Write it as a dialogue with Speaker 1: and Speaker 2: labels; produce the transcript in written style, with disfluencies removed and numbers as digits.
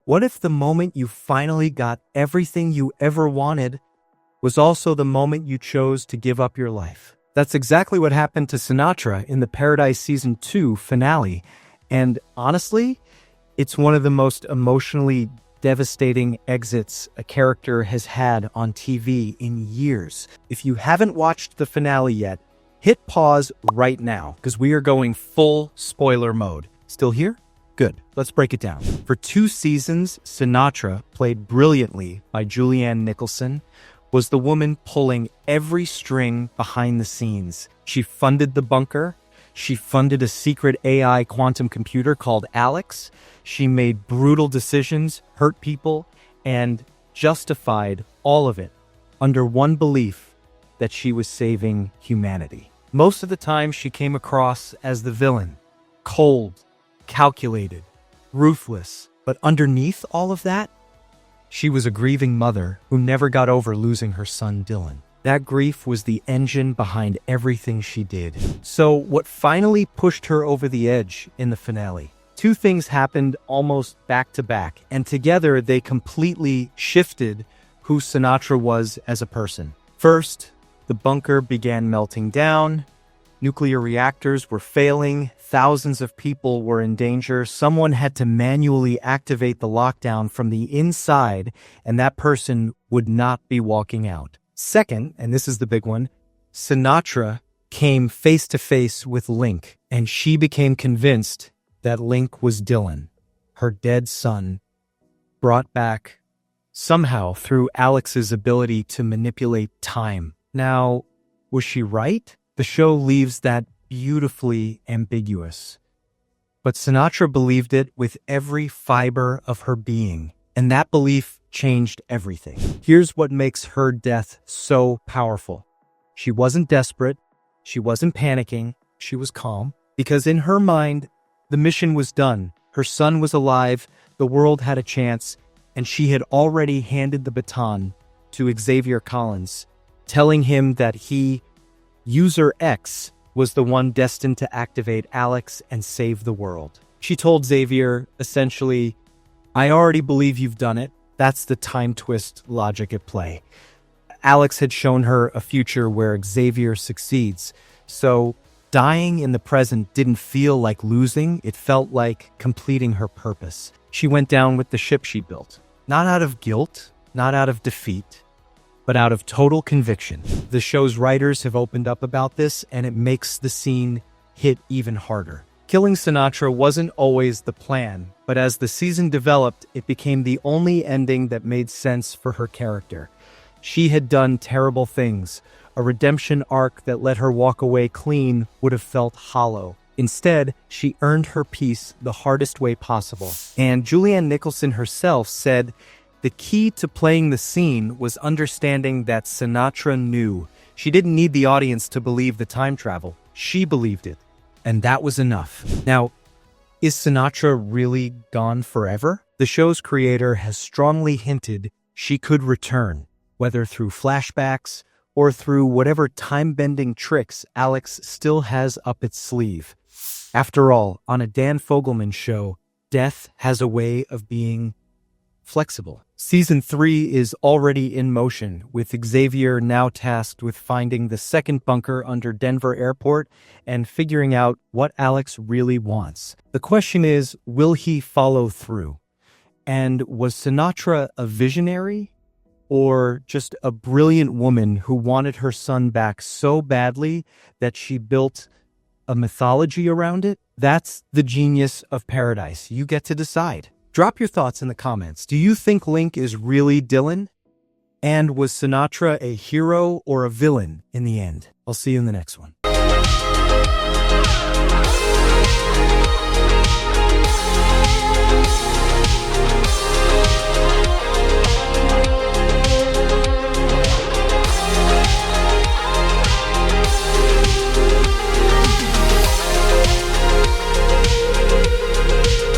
Speaker 1: What if the moment you finally got everything you ever wanted was also the moment you chose to give up your life? That's exactly what happened to Sinatra in the Paradise Season 2 finale. And honestly, it's one of the most emotionally devastating exits a character has had on TV in years. If you haven't watched the finale yet, hit pause right now, because we are going full spoiler mode. Still here? Good. Let's break it down. For 2 seasons, Sinatra, played brilliantly by Julianne Nicholson, was the woman pulling every string behind the scenes. She funded the bunker. She funded a secret AI quantum computer called Alex. She made brutal decisions, hurt people, and justified all of it under one belief that she was saving humanity. Most of the time, she came across as the villain, cold, calculated, ruthless. But underneath all of that, she was a grieving mother who never got over losing her son Dylan. That grief was the engine behind everything she did. So what finally pushed her over the edge in the finale? 2 things happened almost back to back, and together they completely shifted who Sinatra was as a person. First, the bunker began melting down. Nuclear reactors were failing. Thousands of people were in danger. Someone had to manually activate the lockdown from the inside, and that person would not be walking out. Second, and this is the big one, Sinatra came face to face with Link, and she became convinced that Link was Dylan, her dead son, brought back somehow through Alex's ability to manipulate time. Now, was she right? The show leaves that beautifully ambiguous. But Sinatra believed it with every fiber of her being, and that belief changed everything. Here's what makes her death so powerful. She wasn't desperate. She wasn't panicking. She was calm. Because in her mind, the mission was done. Her son was alive. The world had a chance. And she had already handed the baton to Xavier Collins, telling him that he, User X, was the one destined to activate Alex and save the world. She told Xavier, essentially, I already believe you've done it. That's the time twist logic at play. Alex had shown her a future where Xavier succeeds. So dying in the present didn't feel like losing. It felt like completing her purpose. She went down with the ship she built. Not out of guilt, not out of defeat, but out of total conviction. The show's writers have opened up about this, and it makes the scene hit even harder. Killing Sinatra wasn't always the plan, but as the season developed, it became the only ending that made sense for her character. She had done terrible things. A redemption arc that let her walk away clean would have felt hollow. Instead, she earned her peace the hardest way possible. And Julianne Nicholson herself said, the key to playing the scene was understanding that Sinatra knew. She didn't need the audience to believe the time travel. She believed it. And that was enough. Now, is Sinatra really gone forever? The show's creator has strongly hinted she could return, whether through flashbacks or through whatever time-bending tricks Alex still has up its sleeve. After all, on a Dan Fogelman show, death has a way of being flexible. Season 3 is already in motion, with Xavier now tasked with finding the second bunker under Denver Airport and figuring out what Alex really wants. The question is, will he follow through? And was Sinatra a visionary or just a brilliant woman who wanted her son back so badly that she built a mythology around it? That's the genius of Paradise. You get to decide. Drop your thoughts in the comments. Do you think Link is really Dylan? And was Sinatra a hero or a villain in the end? I'll see you in the next one.